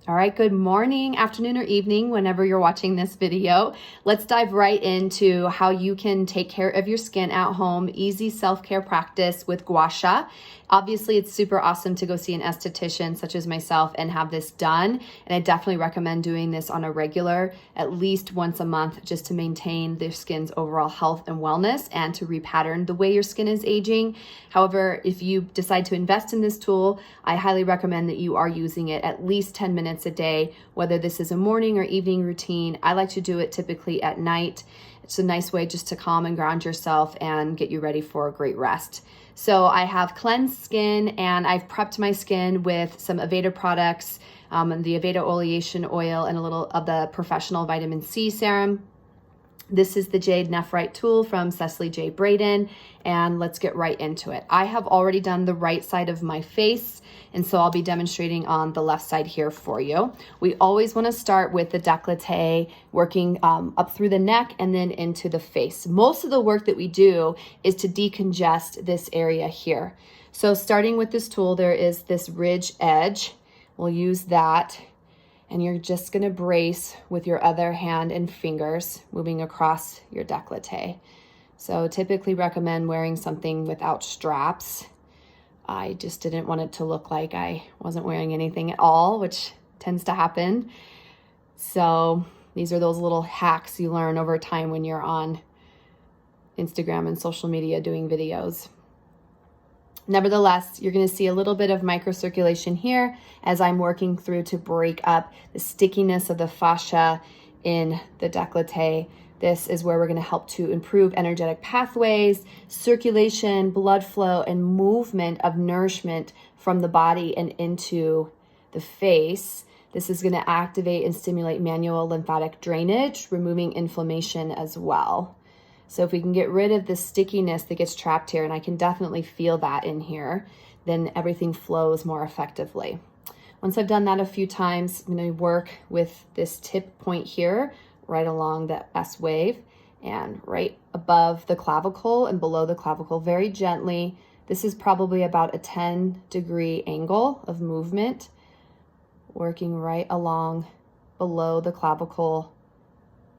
All right, good morning, afternoon, or evening, whenever you're watching this video. Let's dive right into how you can take care of your skin at home, easy self-care practice with gua sha. Obviously, it's super awesome to go see an esthetician such as myself and have this done. And I definitely recommend doing this on a regular, at least once a month, just to maintain their skin's overall health and wellness and to repattern the way your skin is aging. However, if you decide to invest in this tool, I highly recommend that you are using it at least 10 minutes a day, whether this is a morning or evening routine. I like to do it typically at night. It's a nice way just to calm and ground yourself and get you ready for a great rest. So I have cleansed skin and I've prepped my skin with some Aveda products, the Aveda Oleation Oil and a little of the Professional Vitamin C Serum. This is the Jade Nephrite tool from Cecily J. Braden, and let's get right into it. I have already done the right side of my face, and so I'll be demonstrating on the left side here for you. We always want to start with the décolleté, working up through the neck and then into the face. Most of the work that we do is to decongest this area here. So starting with this tool, there is this ridge edge. We'll use that. And you're just gonna brace with your other hand and fingers moving across your décolleté. So typically recommend wearing something without straps. I just didn't want it to look like I wasn't wearing anything at all, which tends to happen. So these are those little hacks you learn over time when you're on Instagram and social media doing videos. Nevertheless, you're going to see a little bit of microcirculation here as I'm working through to break up the stickiness of the fascia in the décolleté. This is where we're going to help to improve energetic pathways, circulation, blood flow, and movement of nourishment from the body and into the face. This is going to activate and stimulate manual lymphatic drainage, removing inflammation as well. So if we can get rid of the stickiness that gets trapped here, and I can definitely feel that in here, then everything flows more effectively. Once I've done that a few times, I'm going to work with this tip point here, right along the S wave and right above the clavicle and below the clavicle very gently. This is probably about a 10-degree angle of movement, working right along below the clavicle,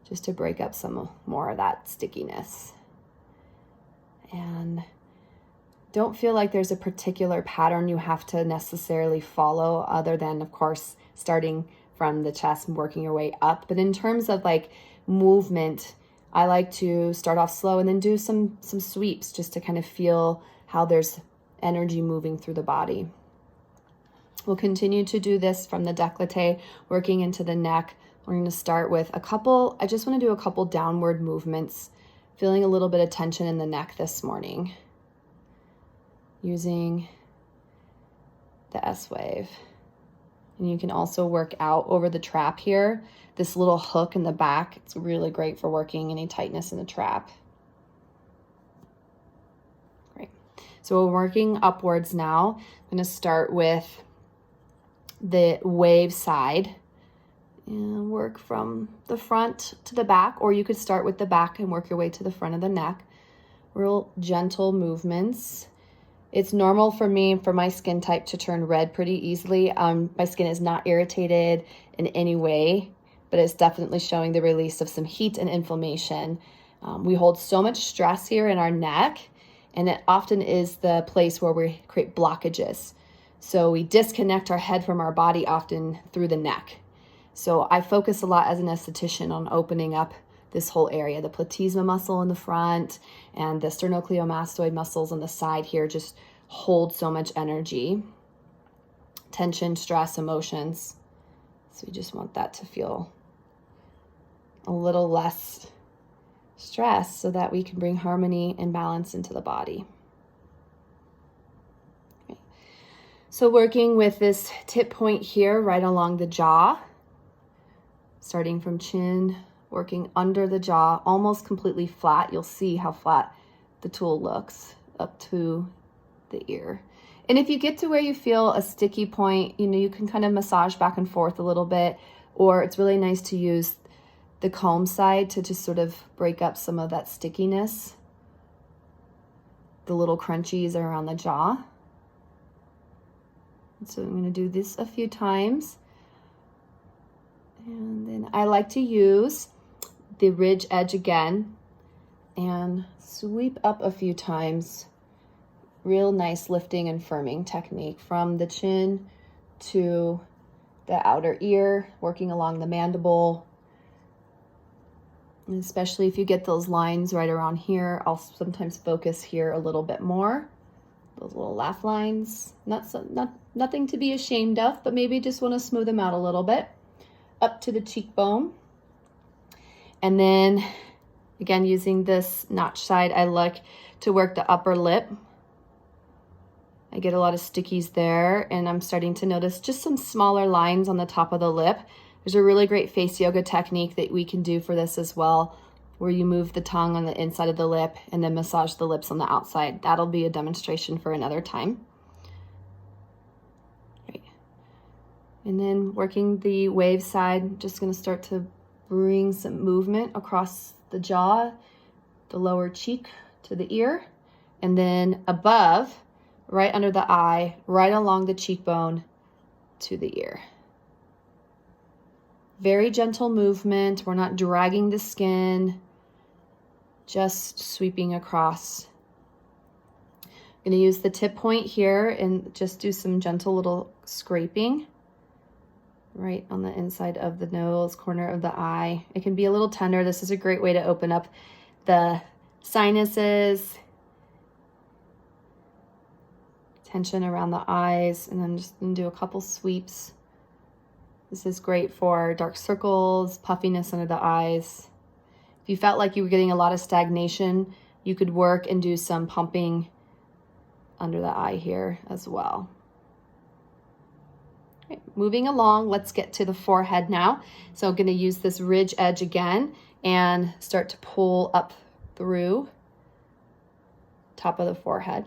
just to break up some more of that stickiness. And don't feel like there's a particular pattern you have to necessarily follow, other than, of course, starting from the chest and working your way up. But in terms of like movement, I like to start off slow and then do some sweeps just to kind of feel how there's energy moving through the body. We'll continue to do this from the décolleté, working into the neck. We're going to start with I just want to do a couple downward movements, feeling a little bit of tension in the neck this morning, using the S wave. And you can also work out over the trap here, this little hook in the back. It's really great for working any tightness in the trap. Great. So we're working upwards now. I'm going to start with the wave side and work from the front to the back, or you could start with the back and work your way to the front of the neck. Real gentle movements. It's normal for me, for my skin type, to turn red pretty easily. My skin is not irritated in any way, but it's definitely showing the release of some heat and inflammation. We hold so much stress here in our neck, and it often is the place where we create blockages. So we disconnect our head from our body often through the neck. So I focus a lot as an esthetician on opening up this whole area. The platysma muscle in the front and the sternocleidomastoid muscles on the side here just hold so much energy, tension, stress, emotions. So we just want that to feel a little less stress so that we can bring harmony and balance into the body. Okay. So working with this tip point here right along the jaw, starting from chin, working under the jaw, almost completely flat. You'll see how flat the tool looks up to the ear. And if you get to where you feel a sticky point, you can kind of massage back and forth a little bit, or it's really nice to use the comb side to just sort of break up some of that stickiness. The little crunchies around the jaw. So I'm going to do this a few times. And then I like to use the ridge edge again and sweep up a few times. Real nice lifting and firming technique from the chin to the outer ear, working along the mandible. And especially if you get those lines right around here, I'll sometimes focus here a little bit more. Those little laugh lines, nothing to be ashamed of, but maybe just want to smooth them out a little bit. Up to the cheekbone. And then again, using this notch side, I like to work the upper lip. I get a lot of stickies there, and I'm starting to notice just some smaller lines on the top of the lip. There's a really great face yoga technique that we can do for this as well, where you move the tongue on the inside of the lip and then massage the lips on the outside. That'll be a demonstration for another time. Right. And then working the wave side, just gonna start to bring some movement across the jaw, the lower cheek to the ear, and then above, right under the eye, right along the cheekbone to the ear. Very gentle movement. We're not dragging the skin, just sweeping across. I'm going to use the tip point here and just do some gentle little scraping right on the inside of the nose, corner of the eye. It can be a little tender. This is a great way to open up the sinuses, tension around the eyes, and then just do a couple sweeps. This is great for dark circles, puffiness under the eyes. If you felt like you were getting a lot of stagnation, you could work and do some pumping under the eye here as well. Okay, moving along, let's get to the forehead now. So I'm going to use this ridge edge again and start to pull up through top of the forehead.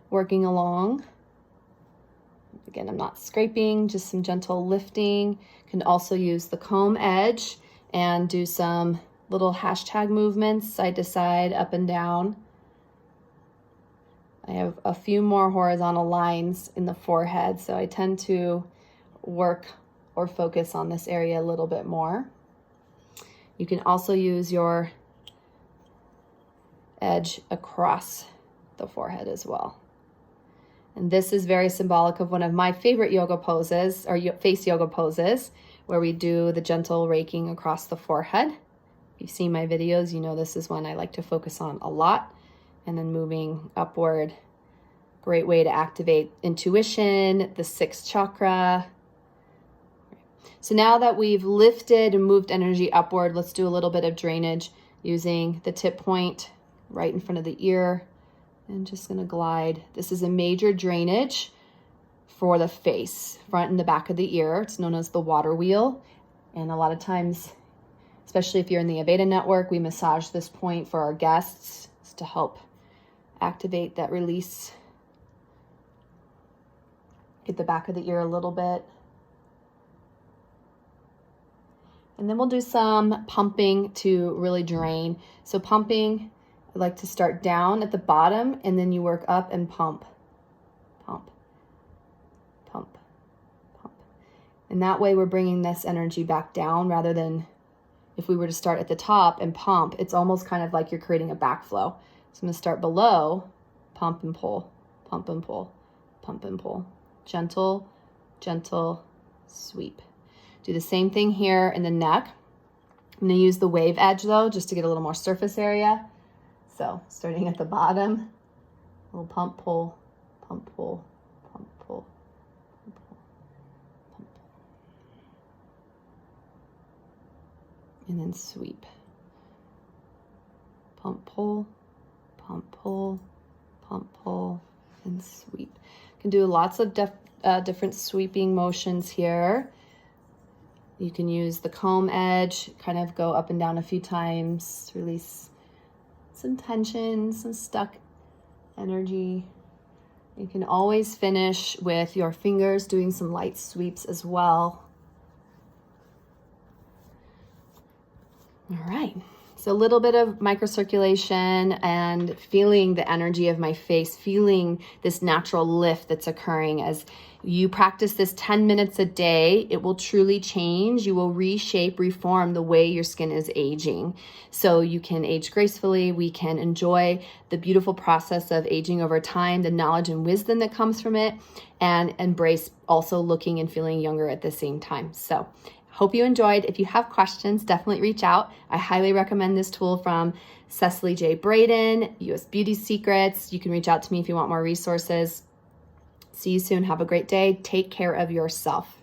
Working along. Again, I'm not scraping, just some gentle lifting. Can also use the comb edge and do some little hashtag movements, side to side, up and down. I have a few more horizontal lines in the forehead, so I tend to work or focus on this area a little bit more. You can also use your edge across the forehead as well. And this is very symbolic of one of my favorite yoga poses, or face yoga poses, where we do the gentle raking across the forehead. If you've seen my videos, you know this is one I like to focus on a lot. And then moving upward, great way to activate intuition, the sixth chakra. So now that we've lifted and moved energy upward, let's do a little bit of drainage using the tip point right in front of the ear. And just gonna glide. This is a major drainage for the face, front and the back of the ear. It's known as the water wheel. And a lot of times, especially if you're in the Aveda network, we massage this point for our guests to help activate that release. Get the back of the ear a little bit. And then we'll do some pumping to really drain. So pumping, I like to start down at the bottom and then you work up and pump, pump, pump, pump. And that way we're bringing this energy back down rather than if we were to start at the top and pump, it's almost kind of like you're creating a backflow. So I'm gonna start below, pump and pull, pump and pull, pump and pull. Gentle, gentle sweep. Do the same thing here in the neck. I'm gonna use the wave edge though, just to get a little more surface area. So starting at the bottom, little pump, pull, pump, pull, pump, pull, pump, pull, pump, pull. And then sweep. Pump, pull, pump, pull, pump, pull, and sweep. You can do lots of different sweeping motions here. You can use the comb edge, kind of go up and down a few times, release some tension, some stuck energy. You can always finish with your fingers doing some light sweeps as well. All right, So a little bit of microcirculation and feeling the energy of my face, feeling this natural lift that's occurring as you practice this 10 minutes a day. It will truly change. You will reshape, reform the way your skin is aging. So you can age gracefully. We can enjoy the beautiful process of aging over time, the knowledge and wisdom that comes from it, and embrace also looking and feeling younger at the same time. So hope you enjoyed. If you have questions, definitely reach out. I highly recommend this tool from Cecily J. Braden, US Beauty Secrets. You can reach out to me if you want more resources. See you soon. Have a great day. Take care of yourself.